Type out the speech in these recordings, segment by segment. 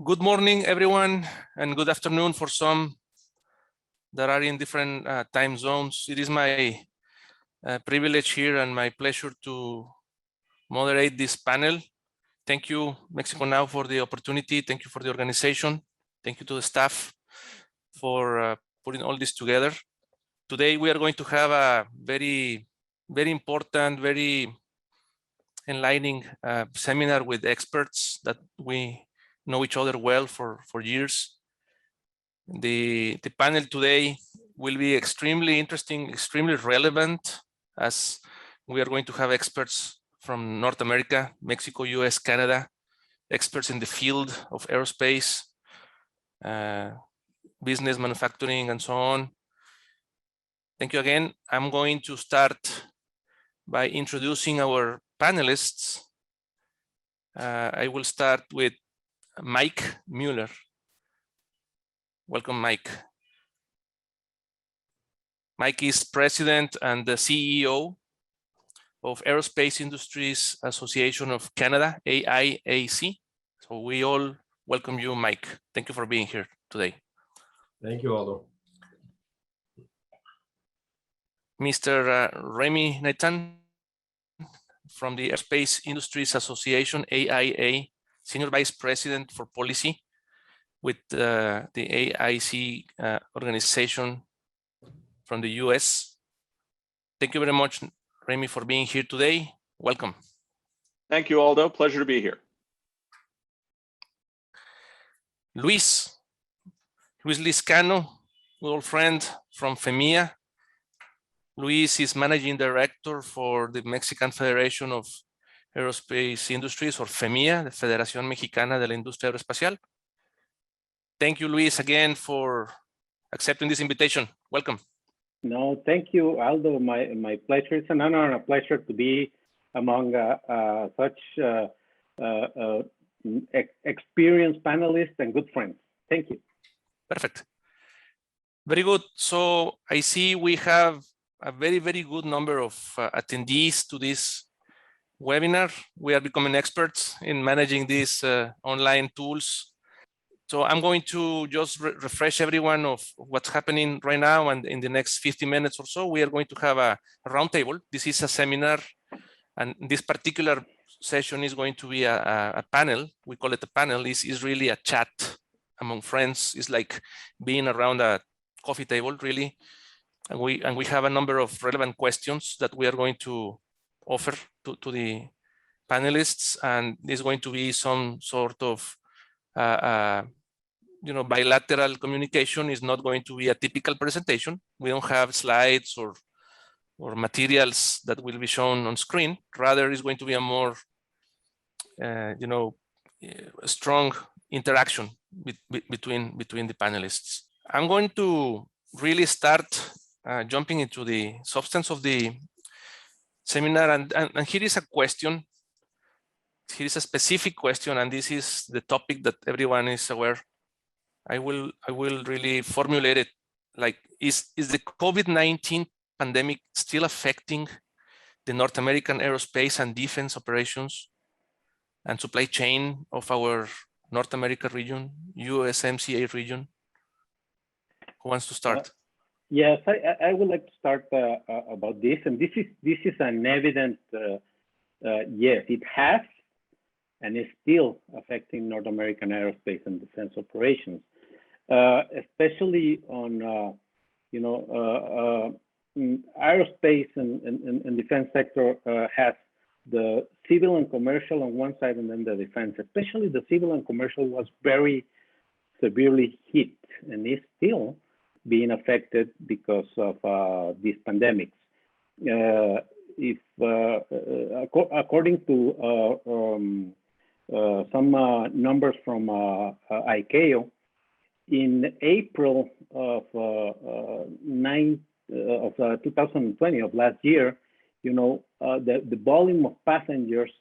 Good morning, everyone, and good afternoon for some that are in different time zones. It is my privilege here and my pleasure to moderate this panel. Thank you, Mexico Now, for the opportunity. Thank you for the organization. Thank you to the staff for putting all this together. Today, we are going to have a very important, very enlightening seminar with experts that we know each other well for years. The panel today will be extremely interesting, extremely relevant, as we are going to have experts from North America, Mexico, US, Canada, experts in the field of aerospace, business, manufacturing, and so on. Thank you again. I'm going to start by introducing our panelists. I will start with Mike Mueller. Welcome, Mike. Mike is president and the CEO of Aerospace Industries Association of Canada, AIAC. So we all welcome you, Mike. Thank you for being here today. Thank you, Aldo. Mr. Remy Nathan from the Aerospace Industries Association, AIA, Senior Vice President for Policy with the AIC organization from the US. Thank you very much, Remy, for being here today. Welcome. Thank you, Aldo. Pleasure to be here. Luis Liscano, good old friend from FEMIA. Luis is Managing Director for the Mexican Federation of Aerospace Industries, or FEMIA, the Federación Mexicana de la Industria Aeroespacial. Thank you, Luis, again for accepting this invitation. Welcome. No, thank you, Aldo. My pleasure. It's an honor and a pleasure to be among such experienced panelists and good friends. Thank you. Perfect. Very good. So I see we have a very good number of attendees to this webinar. We are becoming experts in managing these online tools. So I'm going to just refresh everyone of what's happening right now, and in the next 50 minutes or so, we are going to have a roundtable. This is a seminar, and this particular session is going to be a panel. We call it a panel. Is really a chat among friends. It's like being around a coffee table, really. And we have a number of relevant questions that we are going to offer to the panelists, and there's going to be some sort of bilateral communication. Is not going to be a typical presentation. We don't have slides or materials that will be shown on screen. Rather, it's going to be a more, strong interaction between the panelists. I'm going to really start jumping into the substance of the seminar, and here is a question. Here is a specific question, and this is the topic that everyone is aware. I will really formulate it like, is the COVID-19 pandemic still affecting the North American aerospace and defense operations and supply chain of our North America region, USMCA region? Who wants to start? Yes, I would like to start about this, and this is an evident yes, it has and is still affecting North American aerospace and defense operations, especially on aerospace and defense sector has the civil and commercial on one side, and then the defense. Especially the civil and commercial was very severely hit, and is still being affected because of these pandemics. According to some numbers from ICAO, in April of 2020 of last year, the volume of passengers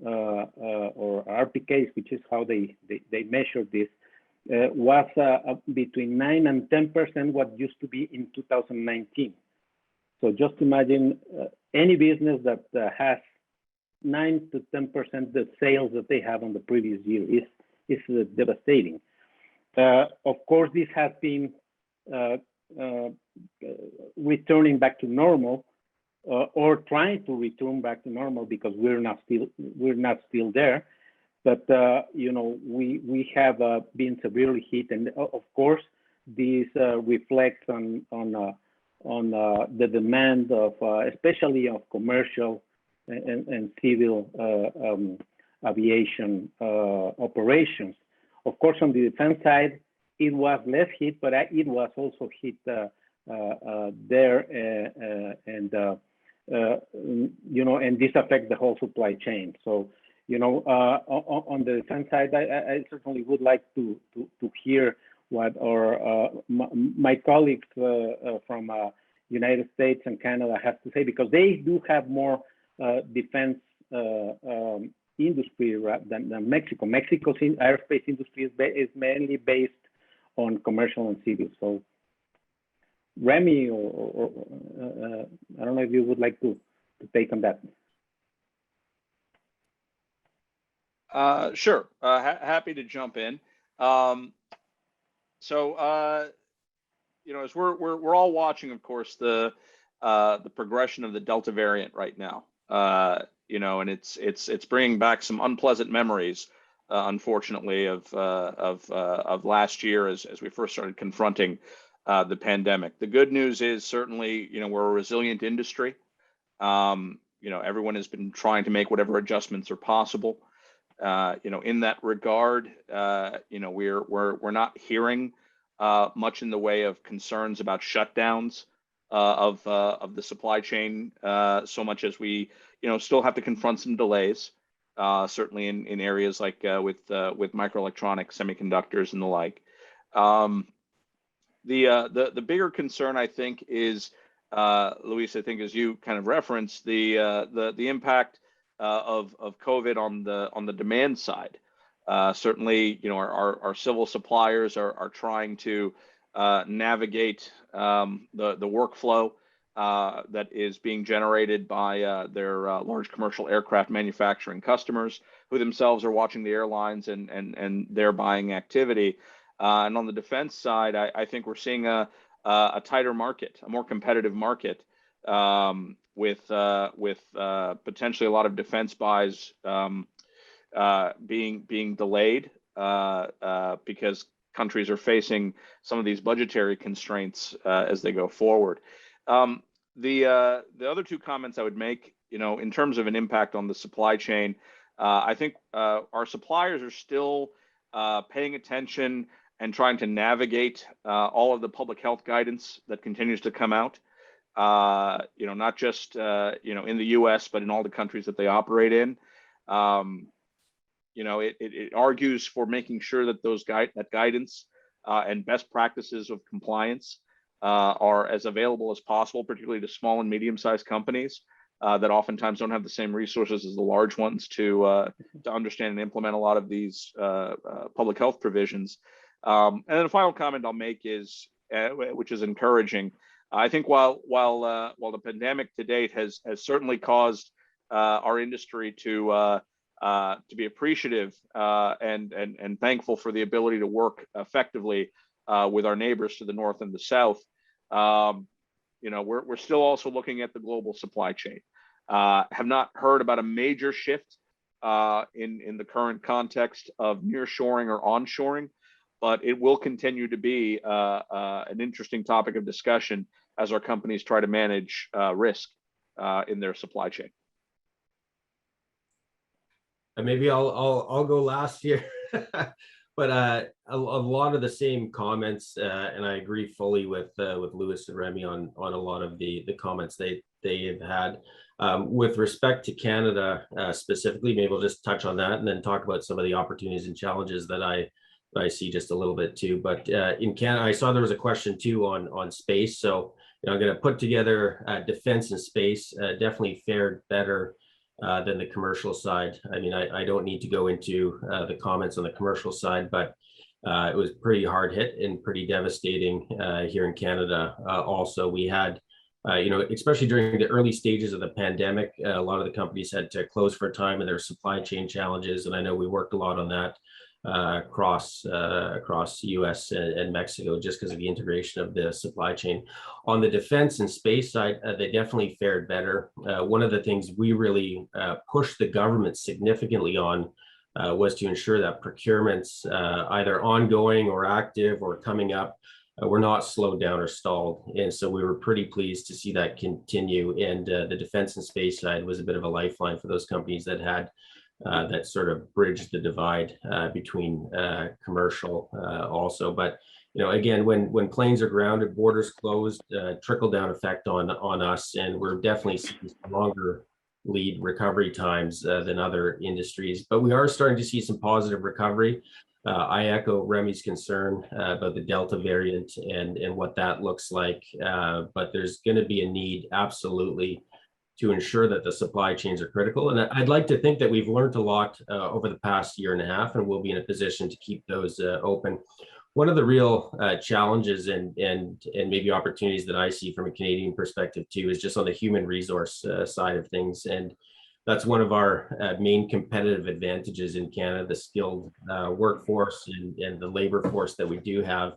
or RPKs, which is how they measure this, was between 9 and 10% what used to be in 2019. So just imagine any business that has 9 to 10% the sales that they have on the previous year devastating. Of course, this has been returning back to normal, or trying to return back to normal, because we're not still there. But we have been severely hit, and of course, this reflects on the demand of especially of commercial and civil aviation operations. Of course, on the defense side, it was less hit, but it was also hit there, and and this affects the whole supply chain. So, on the defense side, I certainly would like to hear what my colleagues from United States and Canada have to say, because they do have more defense industry than Mexico. Mexico's aerospace industry is mainly based on commercial and civil. So, Remy, or I don't know if you would like to take on that. Sure. Happy to jump in. As we're all watching, of course, the progression of the Delta variant right now. And it's bringing back some unpleasant memories, unfortunately, of last year as we first started confronting the pandemic. The good news is certainly, we're a resilient industry. Everyone has been trying to make whatever adjustments are possible. In that regard, we're not hearing much in the way of concerns about shutdowns of the supply chain, so much as we still have to confront some delays, certainly in areas like with microelectronics, semiconductors, and the like. The bigger concern, I think, is Luis, I think, as you kind of referenced, the impact of COVID on the demand side. Certainly, our civil suppliers are trying to navigate the workflow that is being generated by their large commercial aircraft manufacturing customers, who themselves are watching the airlines and their buying activity. And on the defense side, I think we're seeing a tighter market, a more competitive market, with potentially a lot of defense buys being delayed because countries are facing some of these budgetary constraints as they go forward. The other two comments I would make, in terms of an impact on the supply chain, I think our suppliers are still paying attention and trying to navigate all of the public health guidance that continues to come out. Not just in the U.S., but in all the countries that they operate in. It argues for making sure that that guidance and best practices of compliance are as available as possible, particularly to small and medium-sized companies that oftentimes don't have the same resources as the large ones to understand and implement a lot of these public health provisions. And then the final comment I'll make is, which is encouraging. I think while the pandemic to date has certainly caused our industry to be appreciative and thankful for the ability to work effectively with our neighbors to the north and the south, we're still also looking at the global supply chain. Have not heard about a major shift in the current context of nearshoring or onshoring, but it will continue to be an interesting topic of discussion as our companies try to manage risk in their supply chain. Maybe I'll go last here, but a lot of the same comments, and I agree fully with Luis and Remy on a lot of the comments they have had. With respect to Canada specifically, maybe we'll just touch on that and then talk about some of the opportunities and challenges that I see just a little bit too. But in Canada, I saw there was a question too on space. So I'm going to put together defense and space definitely fared better than the commercial side. I mean, I don't need to go into the comments on the commercial side, but it was pretty hard hit and pretty devastating here in Canada. Also, we had, especially during the early stages of the pandemic, a lot of the companies had to close for a time and there were supply chain challenges. And I know we worked a lot on that. across US and Mexico, just because of the integration of the supply chain. On the defense and space side, they definitely fared better. One of the things we really pushed the government significantly on was to ensure that procurements, either ongoing or active or coming up, were not slowed down or stalled. And so we were pretty pleased to see that continue. And the defense and space side was a bit of a lifeline for those companies that had that sort of bridged the divide between commercial also. But again, when planes are grounded, borders closed, trickle down effect on us, and we're definitely seeing longer lead recovery times than other industries. But we are starting to see some positive recovery. I echo Remy's concern about the Delta variant and what that looks like. But there's going to be a need, absolutely, to ensure that the supply chains are critical. And I'd like to think that we've learned a lot over the past year and a half, and we'll be in a position to keep those open. One of the real challenges and maybe opportunities that I see from a Canadian perspective too is just on the human resource side of things. And that's one of our main competitive advantages in Canada, the skilled workforce and the labor force that we do have.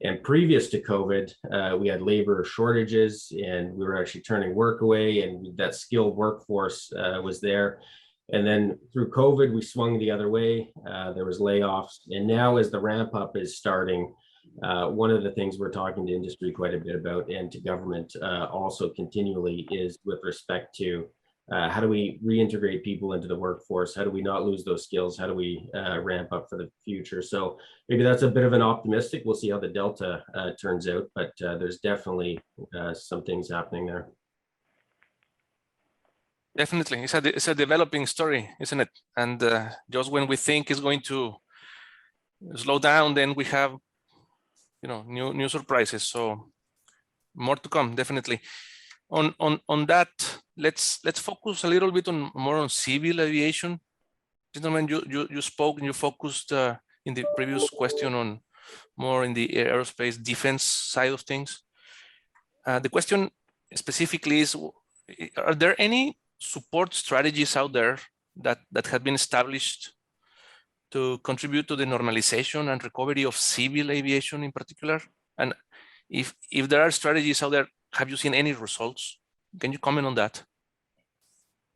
And previous to COVID, we had labor shortages and we were actually turning work away, and that skilled workforce was there. And then through COVID, we swung the other way. There was layoffs. And now as the ramp up is starting, one of the things we're talking to industry quite a bit about, and to government also continually, is with respect to how do we reintegrate people into the workforce? How do we not lose those skills? How do we ramp up for the future? So maybe that's a bit of an optimistic. We'll see how the Delta turns out, but there's definitely some things happening there. Definitely, it's a developing story, isn't it? And just when we think it's going to slow down, then we have, new surprises. So more to come, definitely. On that, let's focus a little bit more on civil aviation. Gentlemen, you spoke and you focused in the previous question on more in the aerospace defense side of things. The question specifically is, are there any support strategies out there that have been established to contribute to the normalization and recovery of civil aviation in particular? And if there are strategies out there, have you seen any results? Can you comment on that?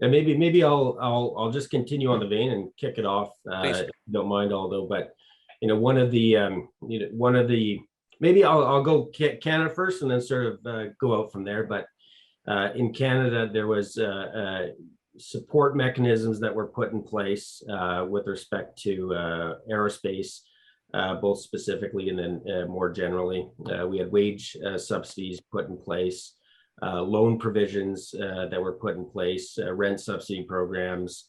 And maybe I'll just continue on the vein and kick it off, if you don't mind, Aldo. But one of the maybe I'll go Canada first and then sort of go out from there. But in Canada, there was support mechanisms that were put in place with respect to aerospace, both specifically and then more generally. We had wage subsidies put in place, loan provisions that were put in place, rent subsidy programs.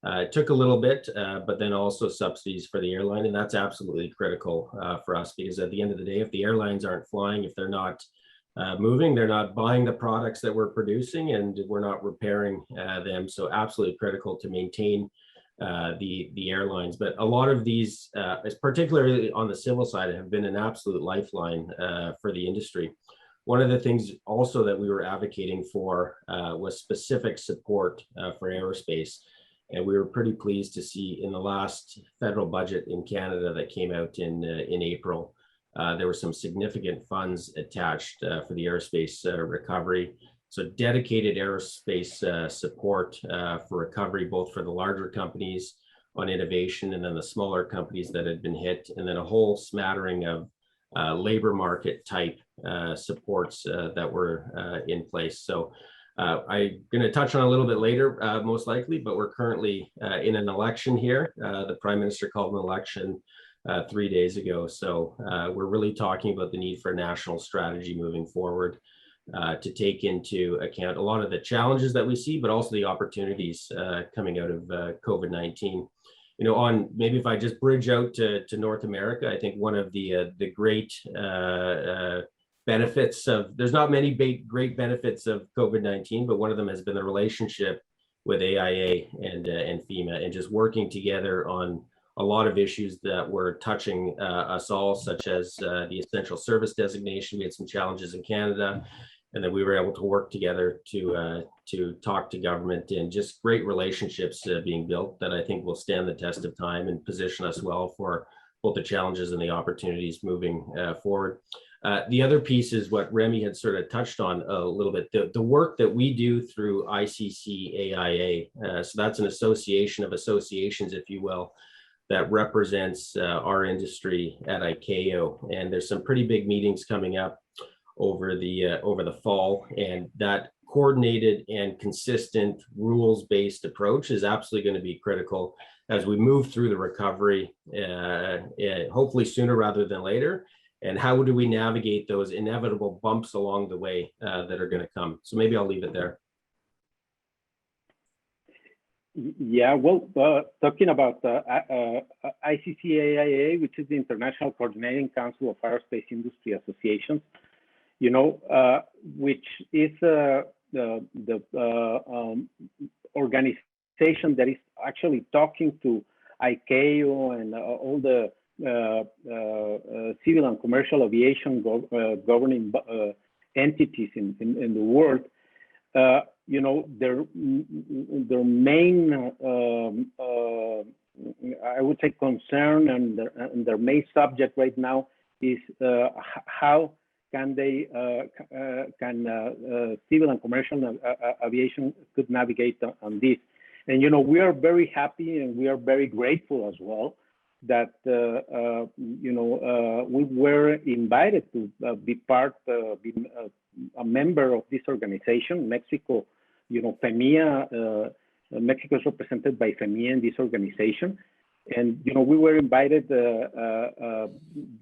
It took a little bit, but then also subsidies for the airline. And that's absolutely critical for us, because at the end of the day, if the airlines aren't flying, if they're not moving, they're not buying the products that we're producing, and we're not repairing them. So absolutely critical to maintain the airlines. But a lot of these, particularly on the civil side, have been an absolute lifeline for the industry. One of the things also that we were advocating for was specific support for aerospace. And we were pretty pleased to see in the last federal budget in Canada that came out in April, there were some significant funds attached for the aerospace recovery. So dedicated aerospace support for recovery, both for the larger companies on innovation and then the smaller companies that had been hit, and then a whole smattering of labor market type supports that were in place. So I'm going to touch on a little bit later, most likely, but we're currently in an election here. The Prime Minister called an election 3 days ago. So we're really talking about the need for a national strategy moving forward to take into account a lot of the challenges that we see, but also the opportunities coming out of COVID-19. On maybe if I just bridge out to North America, I think one of the great benefits of, there's not many great benefits of COVID-19, but one of them has been the relationship with AIA and FEMA, and just working together on a lot of issues that were touching us all, such as the essential service designation. We had some challenges in Canada, and then we were able to work together to talk to government, and just great relationships being built that I think will stand the test of time and position us well for both the challenges and the opportunities moving forward. The other piece is what Remy had sort of touched on a little bit, the work that we do through ICC-AIA. So that's an association of associations, if you will, that represents our industry at ICAO. And there's some pretty big meetings coming up over the fall, and that coordinated and consistent rules-based approach is absolutely going to be critical as we move through the recovery, hopefully sooner rather than later. And how do we navigate those inevitable bumps along the way that are going to come? So maybe I'll leave it there. Yeah, well, talking about ICC-AIA, which is the International Coordinating Council of Aerospace Industry Associations, you know, which is the organization that is actually talking to ICAO and all the civil and commercial aviation governing entities in the world. You know, their main, I would say, concern and their main subject right now is how can they civil and commercial aviation could navigate on this. And you know, we are very happy and we are very grateful as well that you know, we were invited to be a member of this organization. Mexico, you know, FEMIA, Mexico is represented by FEMIA in this organization. And, you know, we were invited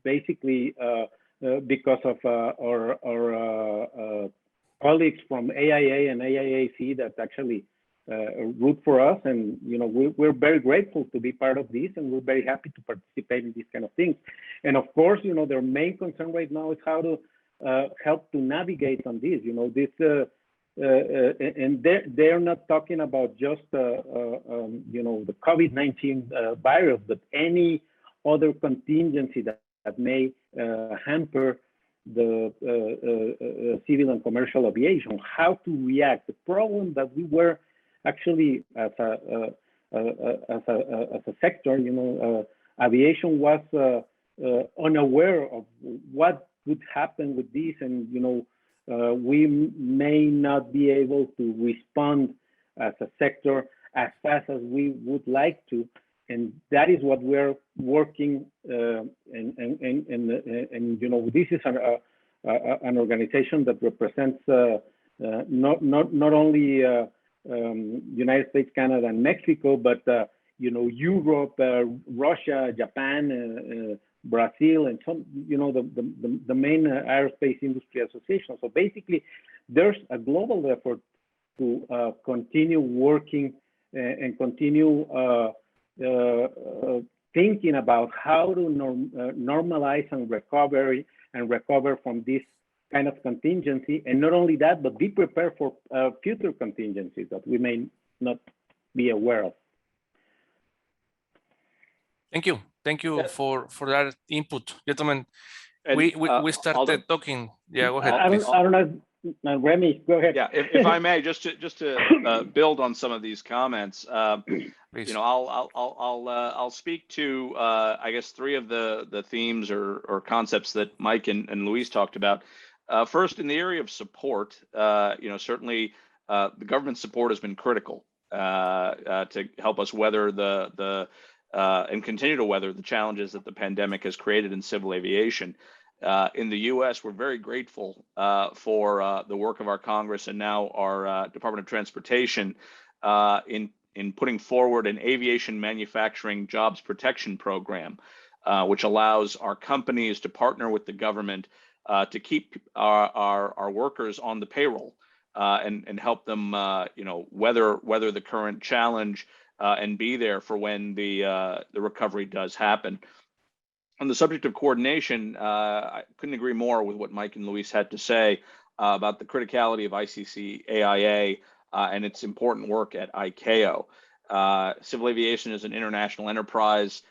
basically because of our colleagues from AIA and AIAC that actually root for us. And, you know, we're very grateful to be part of this, and we're very happy to participate in these kind of things. And of course, you know, their main concern right now is how to help to navigate on this, you know, this, and they're not talking about just, you know, the COVID-19 virus, but any other contingency that may hamper the civil and commercial aviation, how to react. The problem that we were actually as a sector, you know, aviation was unaware of what would happen with this, and you know, we may not be able to respond as a sector as fast as we would like to, and that is what we're working. And you know, this is an organization that represents not only United States, Canada, and Mexico, but you know, Europe, Russia, Japan, Brazil, and some, you know, the main aerospace industry association. So basically, there's a global effort to continue working and continue thinking about how to normalize and recover from this kind of contingency, and not only that, but be prepared for future contingencies that we may not be aware of. Thank you. Thank you for that input, gentlemen. And, we started Aldo? talking. Yeah, go ahead. I don't know. Remy, go ahead. Yeah, if I may, just to build on some of these comments, you know, I'll speak to I guess three of the themes or concepts that Mike and Luis talked about. First, in the area of support, you know, certainly the government support has been critical to help us weather and continue to weather the challenges that the pandemic has created in civil aviation. In the U.S., we're very grateful for the work of our Congress and now our Department of Transportation in putting forward an aviation manufacturing jobs protection program, which allows our companies to partner with the government to keep our workers on the payroll and help them, you know, weather the current challenge and be there for when the recovery does happen. On the subject of coordination, I couldn't agree more with what Mike and Luis had to say about the criticality of ICC-AIA and its important work at ICAO. Civil aviation is an international enterprise.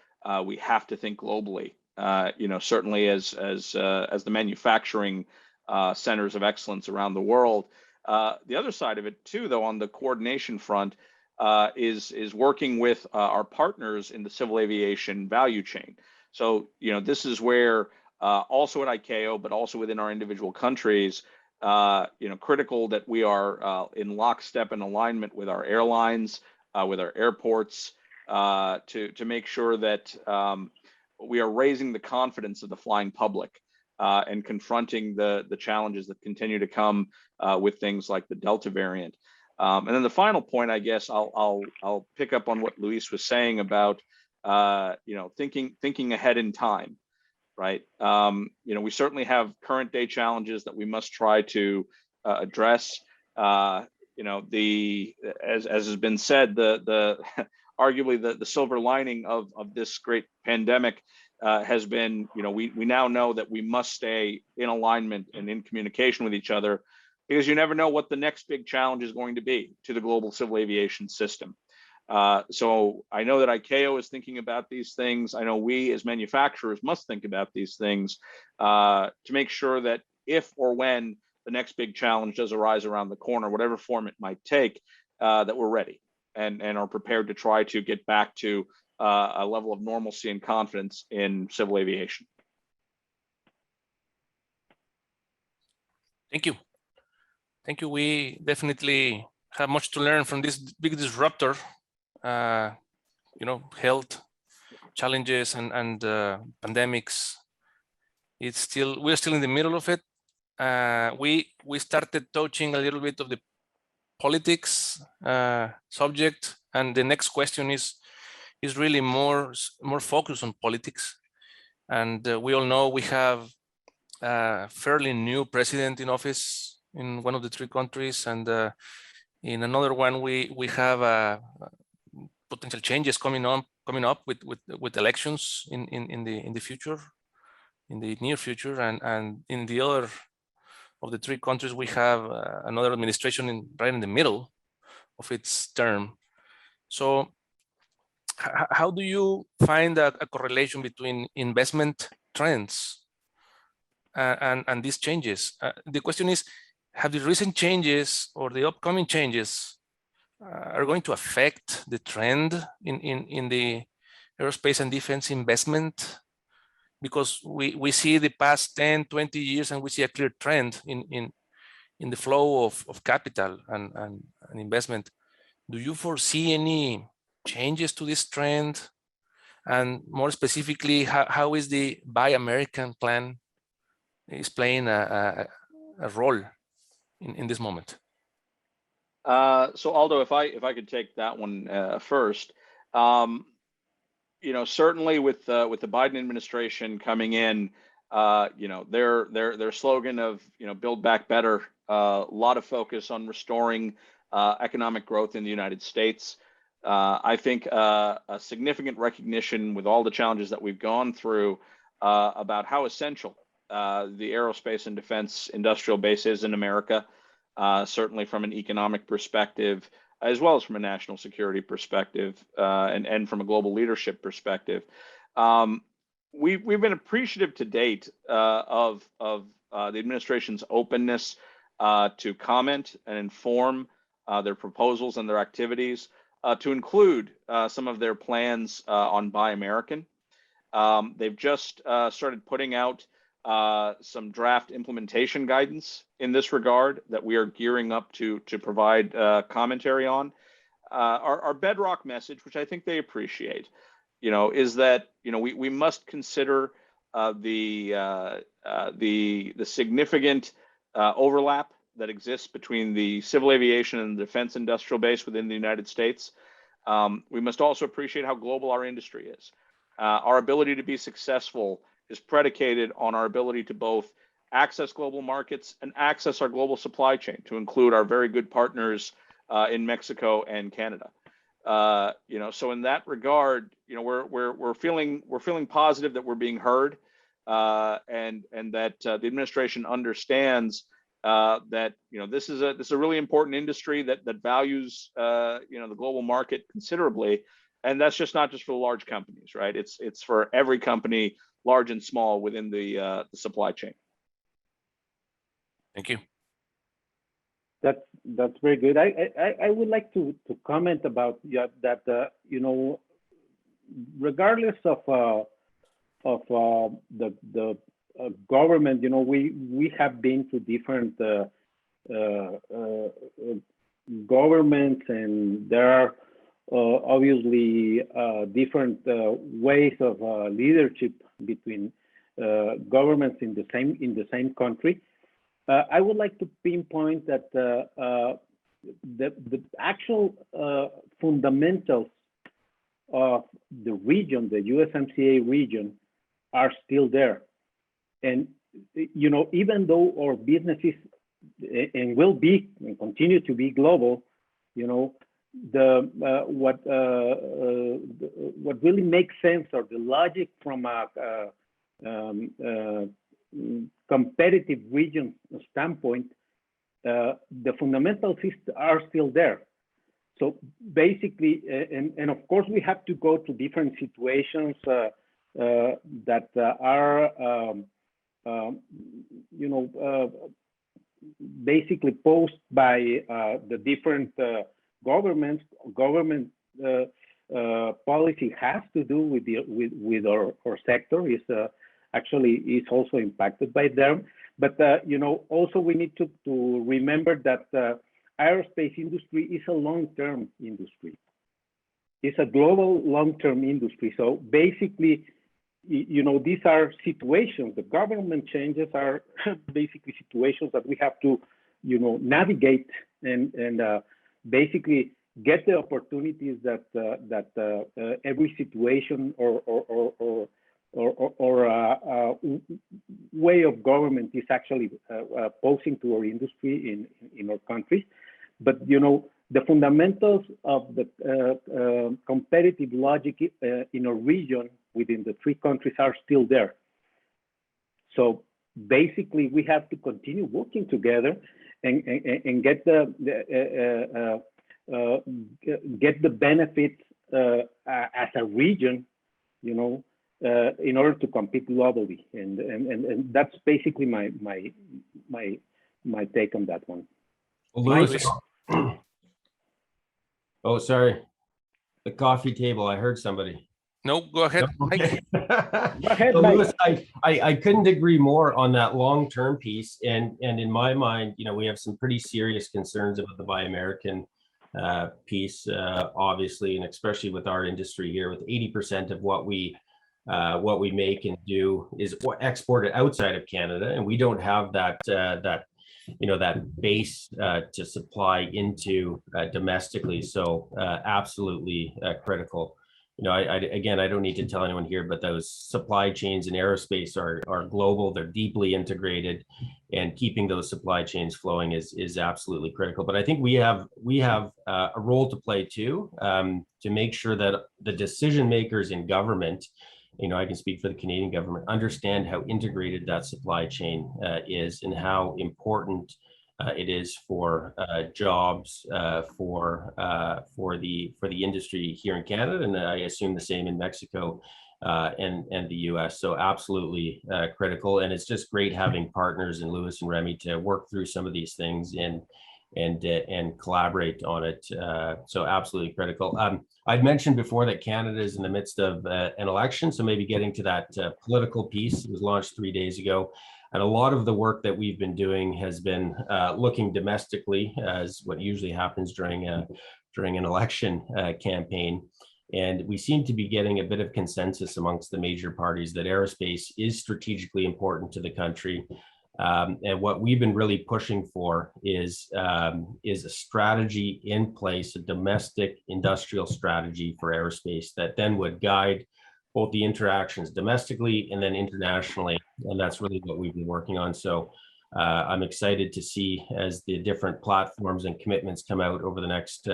We have to think globally. You know, certainly as the manufacturing centers of excellence around the world. The other side of it too, though, on the coordination front, is working with our partners in the civil aviation value chain. So, this is where also at ICAO, but also within our individual countries, critical that we are in lockstep and alignment with our airlines, with our airports, to make sure that we are raising the confidence of the flying public and confronting the challenges that continue to come with things like the Delta variant. And then the final point, I guess, I'll pick up on what Luis was saying about thinking ahead in time, right? We certainly have current day challenges that we must try to address. As has been said, the arguably the silver lining of this great pandemic has been, we now know that we must stay in alignment and in communication with each other, because you never know what the next big challenge is going to be to the global civil aviation system. So I know that ICAO is thinking about these things. I know we as manufacturers must think about these things to make sure that if or when the next big challenge does arise around the corner, whatever form it might take, that we're ready and are prepared to try to get back to a level of normalcy and confidence in civil aviation. Thank you. Thank you. We definitely have much to learn from this big disruptor. Health challenges and pandemics. We're still in the middle of it. We started touching a little bit of the politics subject, and the next question is really more focused on politics. And we all know we have a fairly new president in office in one of the three countries, and in another one we have potential changes coming up with elections in the future, in the near future, and in the other of the three countries we have another administration right in the middle of its term. So how do you find a correlation between investment trends and these changes? The question is, have the recent changes or the upcoming changes are going to affect the trend in the aerospace and defense investment? Because we see the past 10, 20 years, and we see a clear trend in the flow of capital and investment. Do you foresee any changes to this trend? And more specifically, how is the Buy American plan is playing a role in this moment? So Aldo, if I could take that one first, certainly with the Biden administration coming in, their slogan of Build Back Better, a lot of focus on restoring economic growth in the United States. I think a significant recognition with all the challenges that we've gone through about how essential the aerospace and defense industrial base is in America. Certainly from an economic perspective, as well as from a national security perspective, and from a global leadership perspective. We've been appreciative to date of the administration's openness to comment and inform their proposals and their activities, to include some of their plans on Buy American. They've just started putting out some draft implementation guidance in this regard that we are gearing up to provide commentary on. Our bedrock message, which I think they appreciate, is that we must consider the significant overlap that exists between the civil aviation and the defense industrial base within the United States. We must also appreciate how global our industry is. Our ability to be successful is predicated on our ability to both access global markets and access our global supply chain, to include our very good partners in Mexico and Canada. So in that regard, we're feeling positive that we're being heard, and that the administration understands that this is a really important industry that values the global market considerably, and that's not just for the large companies, right? It's for every company, large and small, within the supply chain. Thank you. That's very good. I would like to comment about that. You know, regardless of the government, you know, we have been to different governments, and there are obviously different ways of leadership between governments in the same country. I would like to pinpoint that the actual fundamentals of the region, the USMCA region, are still there. And you know, even though our businesses and will be and continue to be global, you know, what really makes sense, or the logic from a competitive region standpoint, the fundamentals are still there. So basically, and of course, we have to go to different situations that are, you know, basically posed by the different governments. Government policy has to do with our sector. Is actually is also impacted by them. But you know, also we need to remember that aerospace industry is a long-term industry. It's a global long-term industry. So basically, you know, these are situations. The government changes are basically situations that we have to, you know, navigate and basically get the opportunities that every situation or way of government is actually posing to our industry in our countries. But you know, the fundamentals of the competitive logic in our region within the three countries are still there. So basically, we have to continue working together and get the benefits as a region, you know, in order to compete globally, and that's basically my take on that one. Well, Luis, oh, sorry, the coffee table. I heard somebody. No, go ahead, Okay. Mike. Go ahead, So, Mike. Luis, I couldn't agree more on that long-term piece, and in my mind, you know, we have some pretty serious concerns about the Buy American piece, obviously, and especially with our industry here, with 80% of what we make and do is exported outside of Canada, and we don't have that you know, that base to supply into domestically. So absolutely critical. You know, again, I don't need to tell anyone here, but those supply chains in aerospace are global. They're deeply integrated, and keeping those supply chains flowing is absolutely critical. But I think we have a role to play too, to make sure that the decision makers in government, you know, I can speak for the Canadian government, understand how integrated that supply chain is, and how important it is for jobs, for the industry here in Canada, and I assume the same in Mexico and the U.S. So absolutely critical, and it's just great having partners in Luis and Remy to work through some of these things and collaborate on it. So absolutely critical. I'd mentioned before that Canada is in the midst of an election, so maybe getting to that political piece. It was launched 3 days ago. And a lot of the work that we've been doing has been looking domestically, as what usually happens during an election campaign. And we seem to be getting a bit of consensus amongst the major parties that aerospace is strategically important to the country. And what we've been really pushing for is a strategy in place, a domestic industrial strategy for aerospace that then would guide both the interactions domestically and then internationally. And that's really what we've been working on. So I'm excited to see, as the different platforms and commitments come out over the next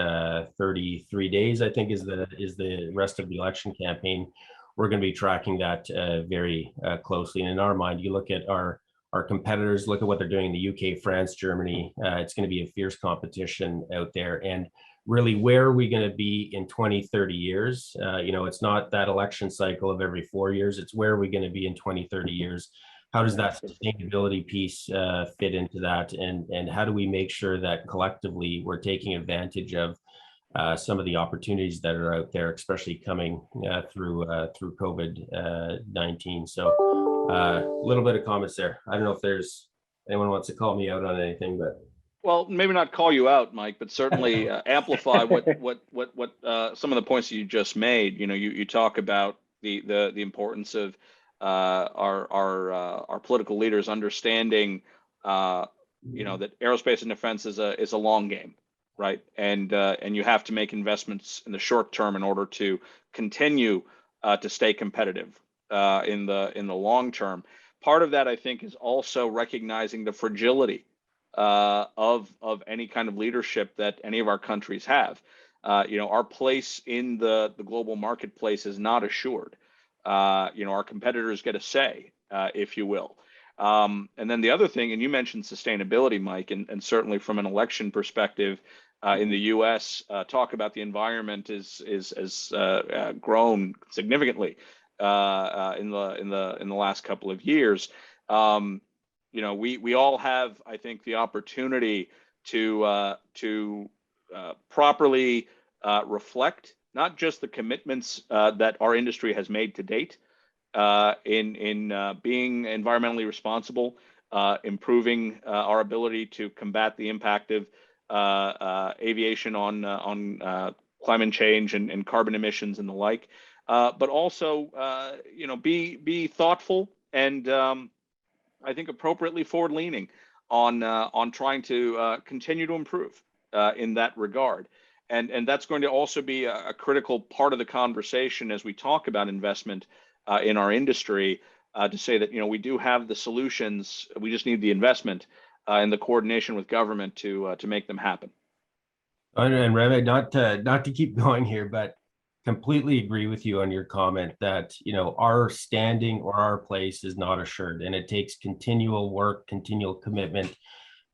33 days, I think is the rest of the election campaign. We're going to be tracking that very closely. And in our mind, you look at our competitors, look at what they're doing in the UK, France, Germany. It's going to be a fierce competition out there. And really, where are we going to be in 20, 30 years? You know, it's not that election cycle of every 4 years. It's where are we going to be in 20, 30 years? how does that sustainability piece fit into that, and how do we make sure that collectively we're taking advantage of some of the opportunities that are out there, especially coming through COVID-19. So a little bit of comments there. I don't know if there's anyone wants to call me out on anything, but. Well, maybe not call you out, Mike, but certainly amplify what some of the points that you just made. You know, you talk about the importance of our political leaders understanding, you know, that aerospace and defense is a long game, right? And you have to make investments in the short term in order to continue to stay competitive in the long term. Part of that, I think, is also recognizing the fragility of any kind of leadership that any of our countries have. You know, our place in the global marketplace is not assured. You know, our competitors get a say, if you will. And then the other thing, and you mentioned sustainability, Mike, and certainly from an election perspective, in the U.S., talk about the environment has grown significantly in the last couple of years. You know, we all have, I think, the opportunity to properly reflect not just the commitments that our industry has made to date in being environmentally responsible, improving our ability to combat the impact of aviation on climate change and carbon emissions and the like, but also you know, be thoughtful and I think appropriately forward-leaning on trying to continue to improve in that regard. And that's going to also be a critical part of the conversation as we talk about investment in our industry, to say that, you know, we do have the solutions, we just need the investment and the coordination with government to make them happen. And Remy, not to keep going here, but completely agree with you on your comment that, you know, our standing or our place is not assured, and it takes continual work, continual commitment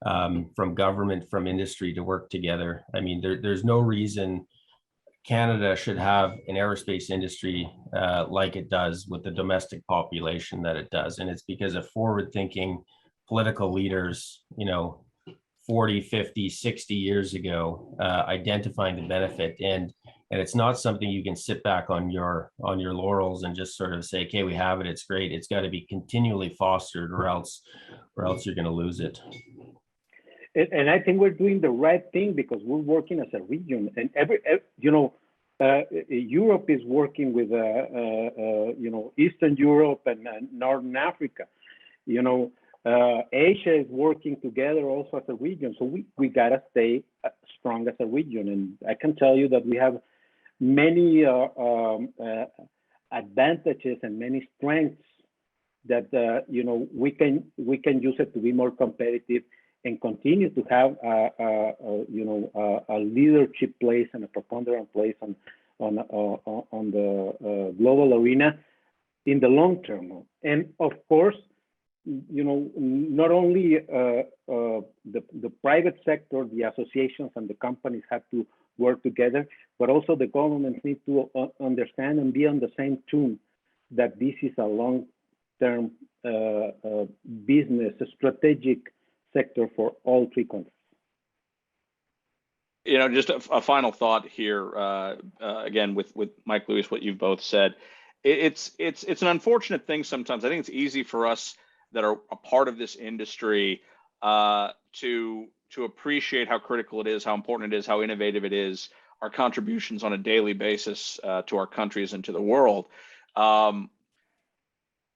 from government, from industry to work together. I mean, there's no reason Canada should have an aerospace industry like it does with the domestic population that it does. And it's because of forward-thinking political leaders, you know, 40, 50, 60 years ago, identifying the benefit. And it's not something you can sit back on your laurels and just sort of say, okay, we have it, it's great. It's got to be continually fostered, or else you're going to lose it. And I think we're doing the right thing because we're working as a region, and you know, Europe is working with you know, Eastern Europe and Northern Africa. You know, Asia is working together also as a region. So we gotta stay strong as a region. And I can tell you that we have many advantages and many strengths that you know, we can use it to be more competitive and continue to have you know, a leadership place and a preponderant place on the global arena in the long term. And of course, you know, not only the private sector, the associations and the companies have to work together, but also the governments need to understand and be on the same tune that this is a long-term business, a strategic sector for all three countries. You know, just a final thought here, again, with Mike Lewis, what you've both said. It's an unfortunate thing sometimes. I think it's easy for us that are a part of this industry to appreciate how critical it is, how important it is, how innovative it is, our contributions on a daily basis to our countries and to the world.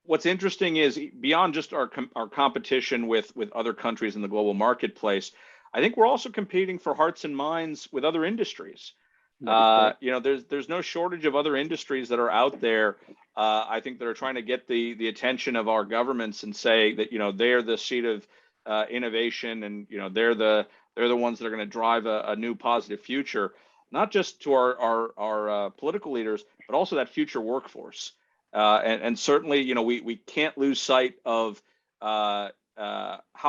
What's interesting is, beyond just our competition with other countries in the global marketplace, I think we're also competing for hearts and minds with other industries. You know, there's no shortage of other industries that are out there. I think that are trying to get the attention of our governments and say that, you know, they're the seat of innovation, and, you know, they're the ones that are going to drive a new positive future, not just to our political leaders, but also that future workforce. And certainly, you know, we can't lose sight of how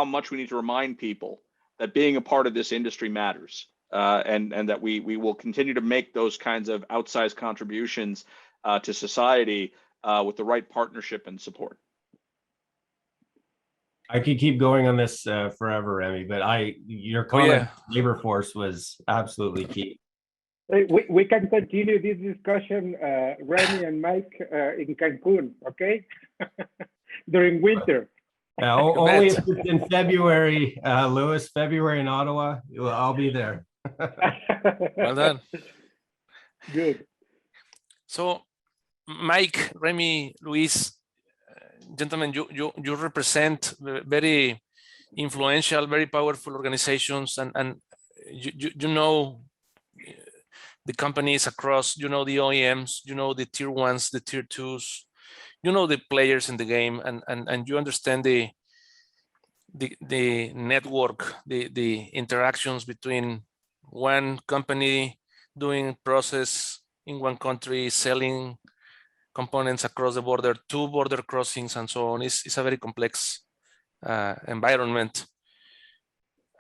much we need to remind people that being a part of this industry matters, and that we will continue to make those kinds of outsized contributions to society with the right partnership and support. I could keep going on this forever, Remy, but your comment labor force was absolutely key. We can continue this discussion, Remy and Mike, in Cancun, okay? During winter. Only if it's in February, Lewis, February in Ottawa, I'll be there. Well done. Good. So, Mike, Remy, Luis, gentlemen, you represent very influential, very powerful organizations, and you know the companies across, you know the OEMs, you know the tier ones, the tier twos, you know the players in the game, and you understand the network, the interactions between one company doing process in one country, selling components across the border, two border crossings, and so on. It's a very complex environment.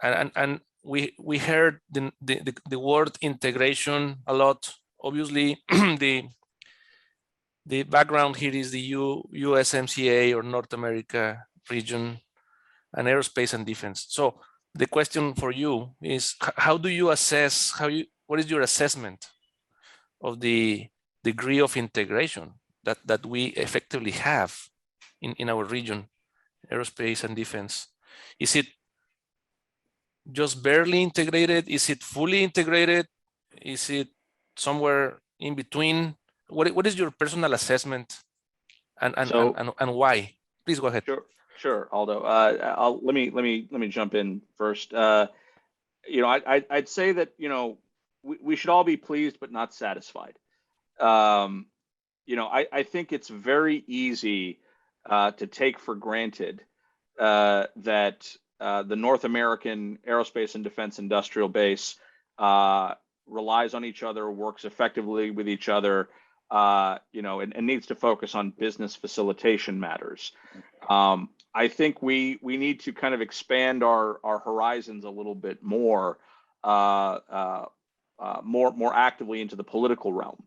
And we heard the word integration a lot. Obviously, the background here is the USMCA, or North America region, and aerospace and defense. So the question for you is, how do you assess, what is your assessment of the degree of integration that we effectively have in our region, aerospace and defense? Is it just barely integrated? Is it fully integrated? Is it somewhere in between? What is your personal assessment, and why? Please go ahead. Sure, Aldo. Let me jump in first. You know, I'd say that, you know, we should all be pleased but not satisfied. You know, I think it's very easy to take for granted that the North American aerospace and defense industrial base relies on each other, works effectively with each other, you know, and needs to focus on business facilitation matters. I think we need to kind of expand our horizons a little bit more actively into the political realm,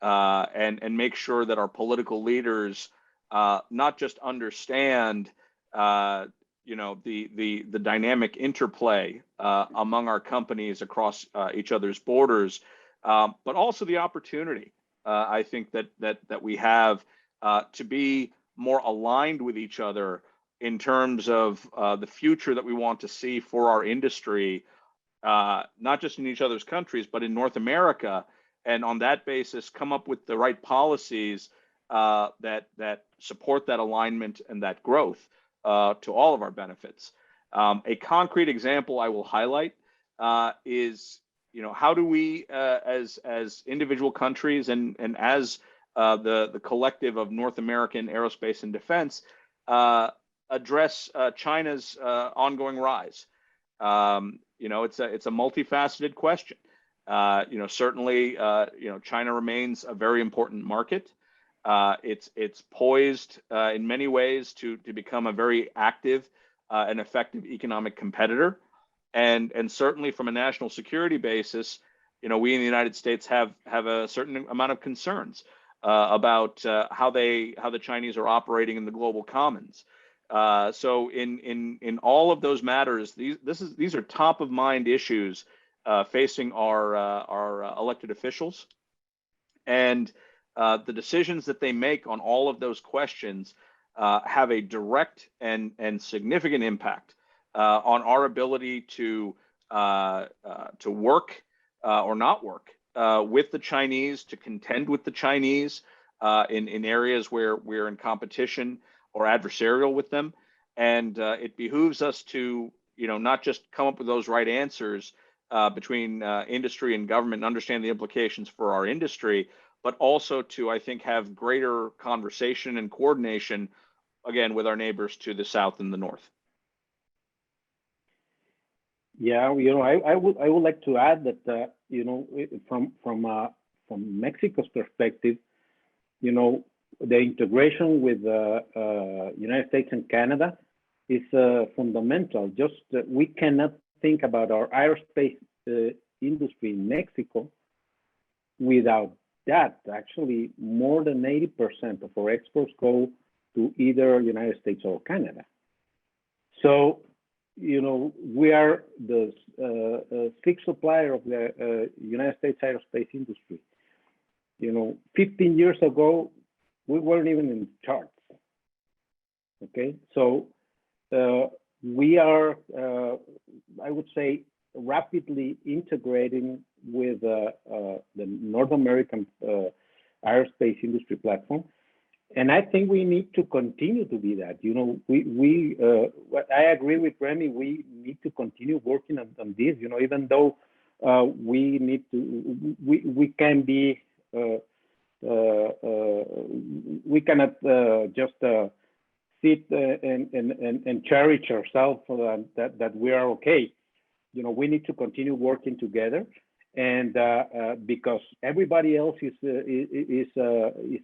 and make sure that our political leaders not just understand you know, the dynamic interplay among our companies across each other's borders, but also the opportunity I think that we have to be more aligned with each other in terms of the future that we want to see for our industry, not just in each other's countries, but in North America, and on that basis come up with the right policies that support that alignment and that growth to all of our benefits. A concrete example I will highlight is, you know, how do we as individual countries and as the collective of North American aerospace and defense address China's ongoing rise? You know, it's a multifaceted question. You know, certainly, you know, China remains a very important market. It's poised in many ways to become a very active and effective economic competitor, and certainly from a national security basis, you know, we in the United States have a certain amount of concerns about how the Chinese are operating in the global commons. So in all of those matters, these are top of mind issues facing our elected officials, and the decisions that they make on all of those questions have a direct and significant impact on our ability to work or not work with the Chinese, to contend with the Chinese in areas where we're in competition or adversarial with them. And it behooves us to, you know, not just come up with those right answers between industry and government and understand the implications for our industry, but also to, I think, have greater conversation and coordination, again, with our neighbors to the south and the north. Yeah, you know, I would like to add that you know, from Mexico's perspective, you know, the integration with United States and Canada is fundamental. Just we cannot think about our aerospace industry in Mexico without that. Actually, more than 80% of our exports go to either United States or Canada. So, we are the sixth supplier of the United States aerospace industry. 15 years ago, we weren't even in charts. Okay, so we are, I would say, rapidly integrating with the North American aerospace industry platform. And I think we need to continue to be that. I agree with Remy. We need to continue working on this. Even though we need to, we can be, we cannot just sit and cherish ourselves that we are okay. We need to continue working together. And because everybody else is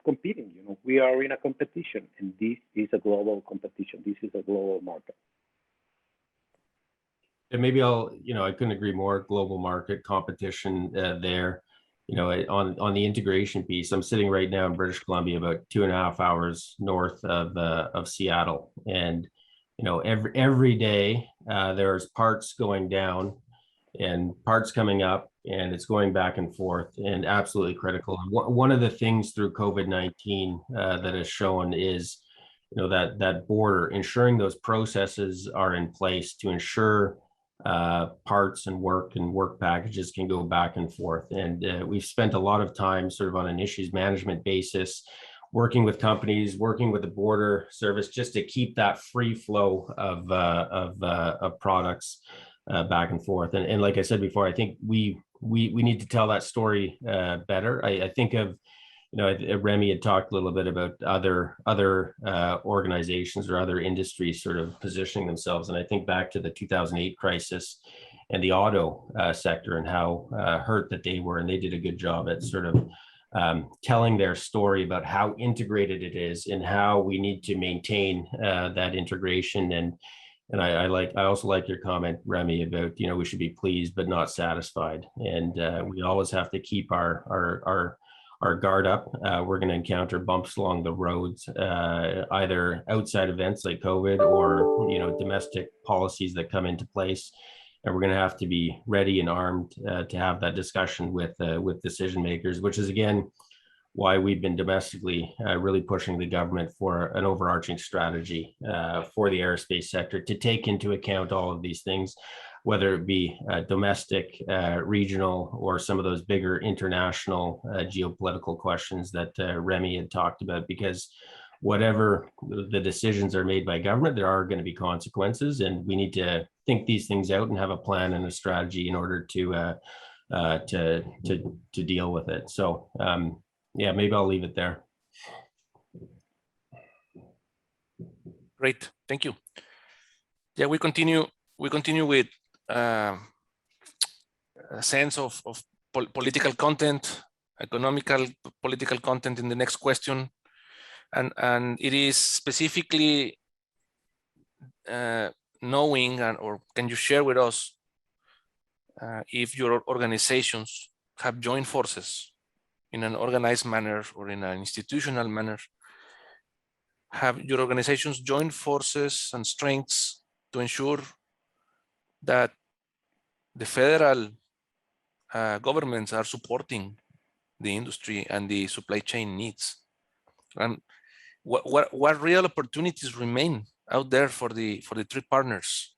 competing, we are in a competition, and this is a global competition. This is a global market. And maybe I couldn't agree more. Global market competition there. On the integration piece, I'm sitting right now in British Columbia, about 2.5 hours north of Seattle, and every day there's parts going down and parts coming up, and it's going back and forth, and absolutely critical. One of the things through COVID-19 that has shown is, that border, ensuring those processes are in place to ensure parts and work packages can go back and forth. And we've spent a lot of time sort of on an issues management basis, working with companies, working with the border service, just to keep that free flow of products back and forth. And like I said before, I think we need to tell that story better. I think of, Remy had talked a little bit about other organizations or other industries sort of positioning themselves. And I think back to the 2008 crisis and the auto sector and how hurt that they were. And they did a good job at sort of telling their story about how integrated it is and how we need to maintain that integration. And I also like your comment, Remy, about, we should be pleased but not satisfied. And we always have to keep our guard up. We're going to encounter bumps along the roads, either outside events like COVID or domestic policies that come into place. And we're going to have to be ready and armed to have that discussion with decision makers, which is, again, why we've been domestically really pushing the government for an overarching strategy for the aerospace sector to take into account all of these things, whether it be domestic, regional, or some of those bigger international geopolitical questions that Remy had talked about. Because whatever the decisions are made by government, there are going to be consequences, and we need to think these things out and have a plan and a strategy in order to deal with it. So yeah, maybe I'll leave it there. Great, thank you. Yeah, we continue with a sense of political content, economical political content in the next question, and it is specifically knowing, or can you share with us if your organizations have joined forces in an organized manner or in an institutional manner? Have your organizations joined forces and strengths to ensure that the federal governments are supporting the industry and the supply chain needs? And what real opportunities remain out there for the three partners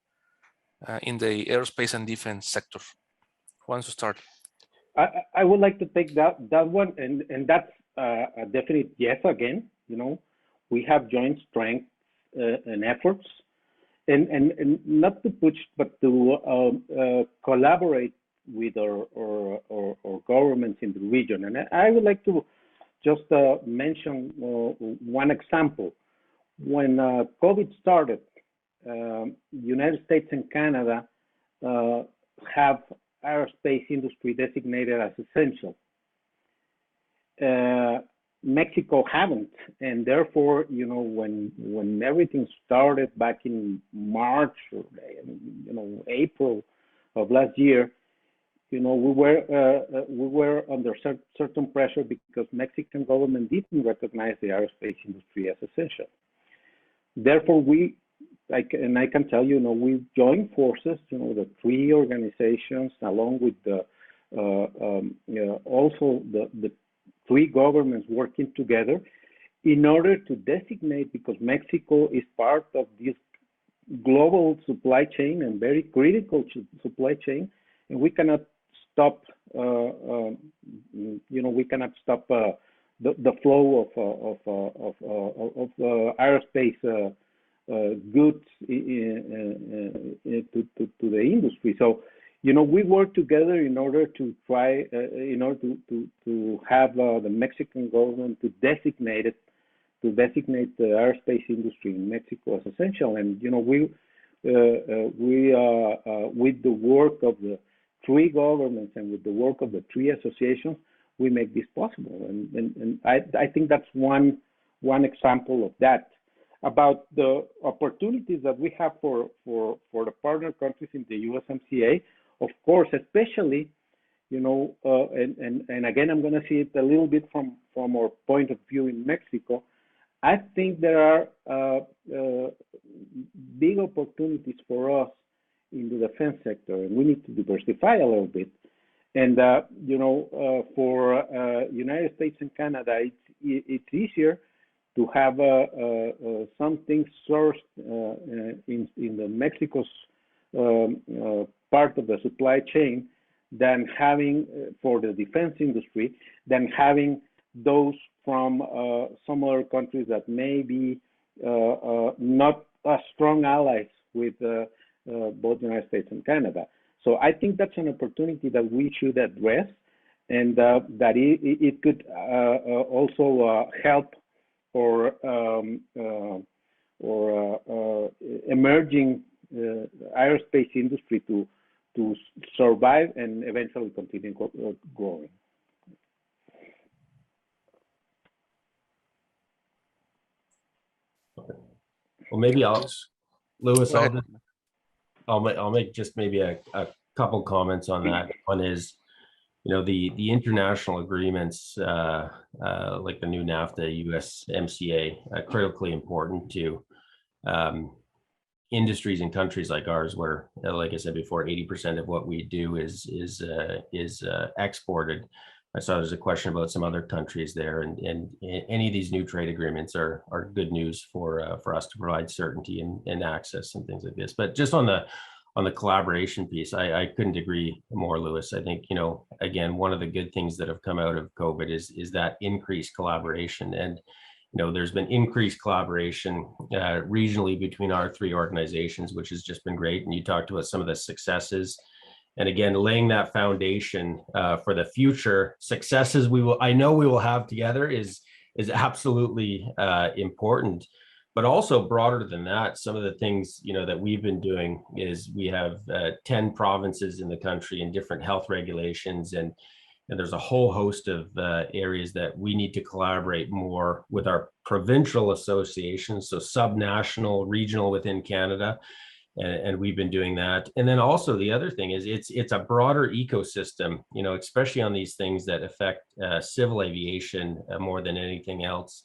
in the aerospace and defense sector? Who wants to start? I would like to take that one, and that's a definite yes again. We have joint strengths and efforts, and not to push, but to collaborate with our governments in the region. And I would like to just mention one example. When COVID started, United States and Canada have aerospace industry designated as essential. Mexico haven't, and therefore, when everything started back in March or April of last year, we were under certain pressure because Mexican government didn't recognize the aerospace industry as essential. Therefore, we I can tell you, we joined forces, the three organizations, along with the also the three governments working together in order to designate, because Mexico is part of this global supply chain and very critical supply chain, and we cannot stop, we cannot stop the flow of aerospace goods to the industry. So, we work together in order to try, to have the Mexican government to designate the aerospace industry in Mexico as essential. And with the work of the three governments and with the work of the three associations, we make this possible. And I think that's one example of that. About the opportunities that we have for the partner countries in the USMCA, of course, especially, and again, I'm going to see it a little bit from our point of view in Mexico. I think there are big opportunities for us in the defense sector, and we need to diversify a little bit. And for United States and Canada, it's easier to have some things sourced in the Mexico's part of the supply chain than having for the defense industry, than having those from some other countries that may be not as strong allies with both the United States and Canada. So I think that's an opportunity that we should address, and that it could also help or emerging aerospace industry to survive and eventually continue growing. Well, maybe Louis, I'll make just maybe a couple comments on that. One is, the international agreements like the new NAFTA, USMCA, critically important to industries in countries like ours, where, like I said before, 80% of what we do is exported. I saw there's a question about some other countries there, and any of these new trade agreements are good news for us to provide certainty and access and things like this. But just on the collaboration piece, I couldn't agree more, Louis. I think, again, one of the good things that have come out of COVID is that increased collaboration. And there's been increased collaboration regionally between our three organizations, which has just been great. And you talked about some of the successes. And again, laying that foundation for the future successes I know we will have together is absolutely important. But also broader than that, some of the things that we've been doing is we have 10 provinces in the country and different health regulations, and there's a whole host of areas that we need to collaborate more with our provincial associations, so subnational, regional within Canada. And we've been doing that. And then also the other thing is it's a broader ecosystem, especially on these things that affect civil aviation more than anything else.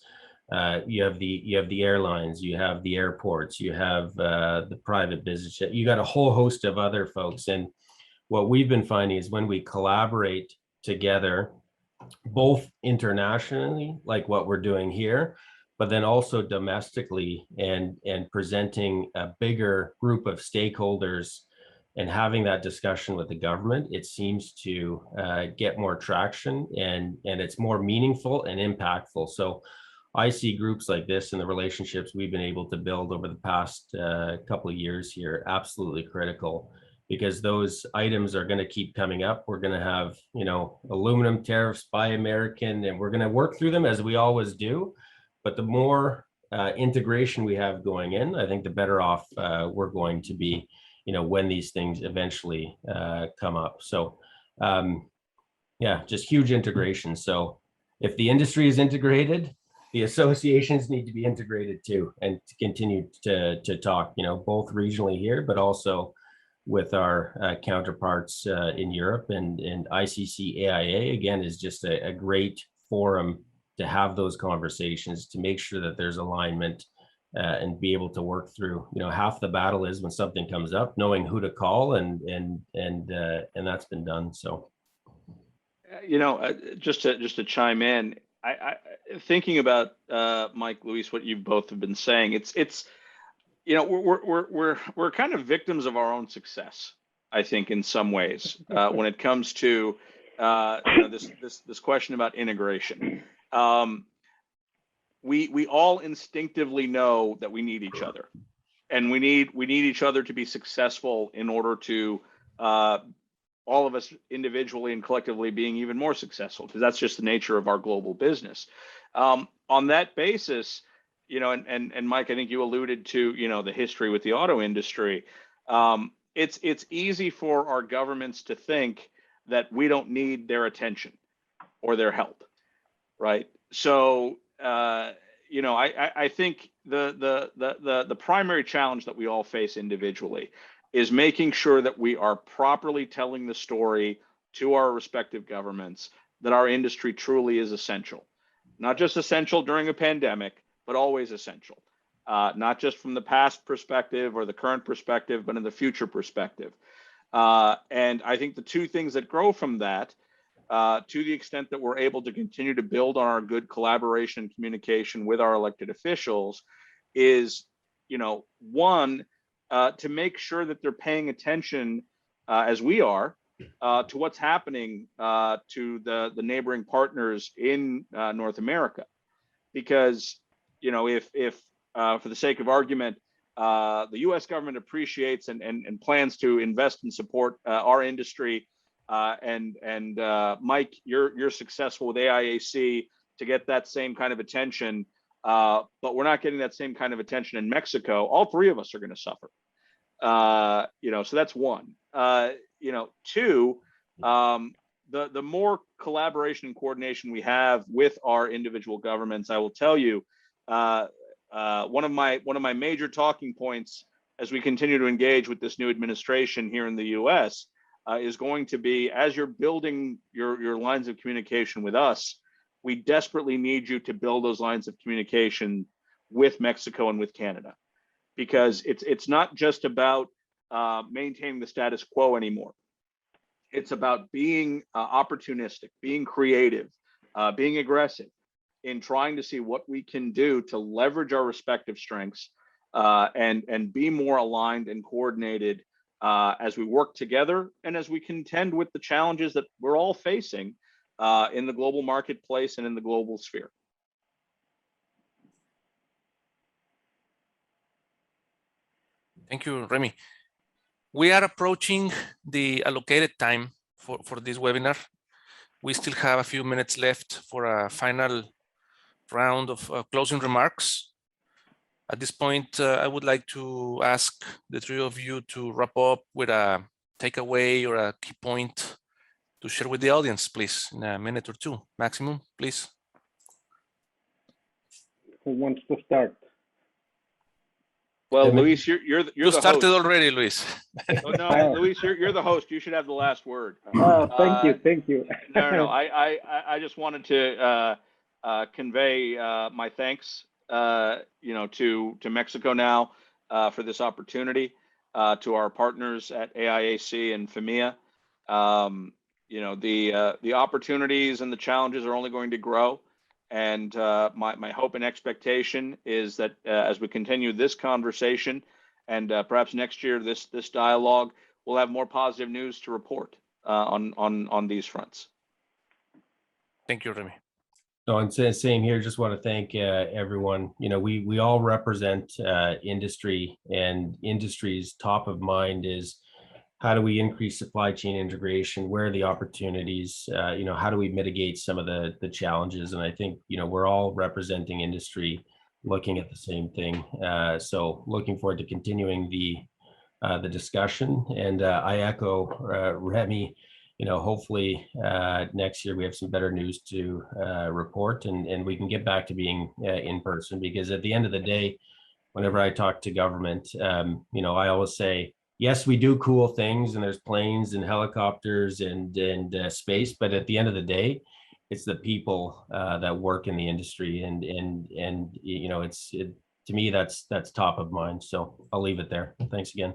You have the airlines, you have the airports, you have the private business. You got a whole host of other folks. And what we've been finding is when we collaborate together, both internationally, like what we're doing here, but then also domestically, and presenting a bigger group of stakeholders and having that discussion with the government, it seems to get more traction, and it's more meaningful and impactful. So I see groups like this and the relationships we've been able to build over the past couple of years here absolutely critical, because those items are going to keep coming up. We're going to have, aluminum tariffs, Buy American, and we're going to work through them as we always do. But the more integration we have going in, I think the better off we're going to be, when these things eventually come up. So, just huge integration. So if the industry is integrated, the associations need to be integrated too, and to continue to talk, both regionally here, but also with our counterparts in Europe, and ICC AIA, again, is just a great forum to have those conversations, to make sure that there's alignment and be able to work through. Half the battle is when something comes up, knowing who to call, and that's been done. So, just to chime in, I thinking about Mike, Luis, what you both have been saying. It's we're kind of victims of our own success, I think, in some ways, when it comes to this question about integration. We all instinctively know that we need each other, and we need each other to be successful in order to all of us individually and collectively being even more successful, because that's just the nature of our global business. On that basis, and Mike, I think you alluded to, the history with the auto industry. It's easy for our governments to think that we don't need their attention or their help, right? So, I think the primary challenge that we all face individually is making sure that we are properly telling the story to our respective governments that our industry truly is essential. Not just essential during a pandemic, but always essential. Not just from the past perspective or the current perspective, but in the future perspective. And I think the two things that grow from that, to the extent that we're able to continue to build on our good collaboration and communication with our elected officials, is, one, to make sure that they're paying attention, as we are, to what's happening to the neighboring partners in North America. Because, if for the sake of argument, the U.S. government appreciates and plans to invest and support our industry, and Mike, you're successful with AIAC to get that same kind of attention, but we're not getting that same kind of attention in Mexico, all three of us are going to suffer. So that's one. Two, the more collaboration and coordination we have with our individual governments, I will tell you, one of my major talking points as we continue to engage with this new administration here in the U.S. Is going to be, as you're building your lines of communication with us, we desperately need you to build those lines of communication with Mexico and with Canada, because it's not just about maintaining the status quo anymore. It's about being opportunistic, being creative, being aggressive in trying to see what we can do to leverage our respective strengths and be more aligned and coordinated as we work together and as we contend with the challenges that we're all facing in the global marketplace and in the global sphere. Thank you, Remy. We are approaching the allocated time for this webinar. We still have a few minutes left for a final round of closing remarks. At this point, I would like to ask the three of you to wrap up with a takeaway or a key point to share with the audience, please, in a minute or two maximum, please. Who wants to start? Well, Luis, you're you the started host. Already, Luis. Oh, no, Luis, you're the host. You should have the last word. Oh, thank you. No. I just wanted to convey my thanks, to Mexico now for this opportunity, to our partners at AIAC and FEMIA. The opportunities and the challenges are only going to grow. And my hope and expectation is that as we continue this conversation and perhaps next year, this dialogue, we'll have more positive news to report on these fronts. Thank you, Remy. No, and same here. Just want to thank everyone. We all represent industry, and industry's top of mind is how do we increase supply chain integration? Where are the opportunities? How do we mitigate some of the challenges? And I think, we're all representing industry, looking at the same thing. So looking forward to continuing the discussion. And I echo Remy. Hopefully next year we have some better news to report, and we can get back to being in person, because at the end of the day, whenever I talk to government, I always say, yes, we do cool things, and there's planes and helicopters and space, but at the end of the day, it's the people that work in the industry, and to me, that's top of mind. So I'll leave it there. Thanks again.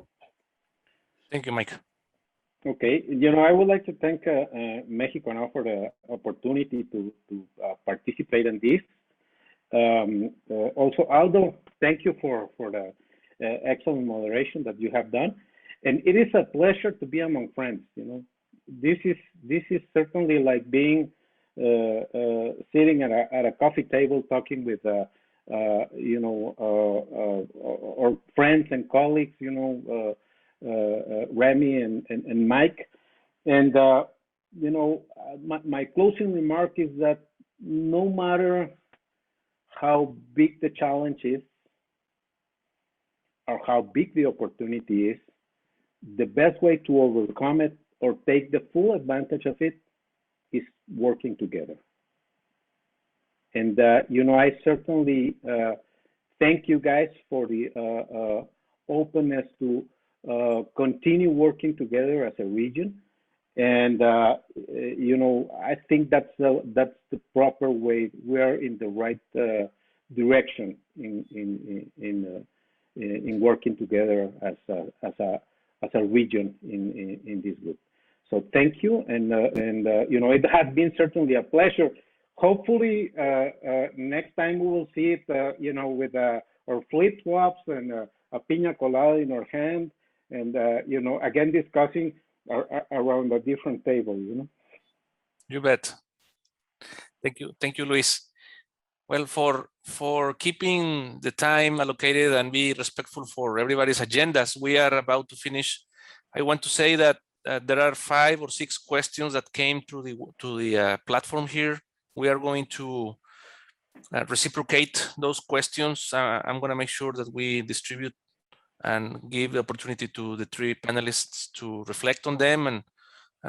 Thank you, Mike. Okay, you know, I would like to thank Mexico Now for the opportunity to participate in this. Also, Aldo, thank you for the excellent moderation that you have done, and it is a pleasure to be among friends. You know, this is certainly like being sitting at a coffee table talking with you know, or friends and colleagues. You know. Remy and Mike, and you know, my closing remark is that no matter how big the challenge is or how big the opportunity is, the best way to overcome it or take the full advantage of it is working together. And you know, I certainly thank you guys for the openness to continue working together as a region, and you know, I think that's the proper way. We are in the right direction in working together as a region in this group. So thank you, and you know, it has been certainly a pleasure. Hopefully, next time we will see it, you know, with our flip flops and a pina colada in our hand. And you know, again, discussing around a different table. You know. You bet. Thank you, Luis. Well, for keeping the time allocated and be respectful for everybody's agendas, we are about to finish. I want to say that there are 5 or 6 questions that came to the platform here. We are going to reciprocate those questions. I'm going to make sure that we distribute and give the opportunity to the 3 panelists to reflect on them and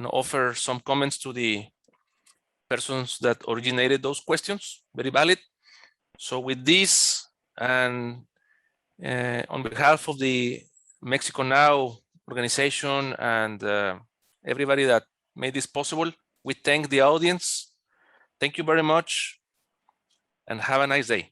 offer some comments to the persons that originated those questions. Very valid. So with this, and on behalf of the Mexico Now organization and everybody that made this possible, we thank the audience. Thank you very much and have a nice day.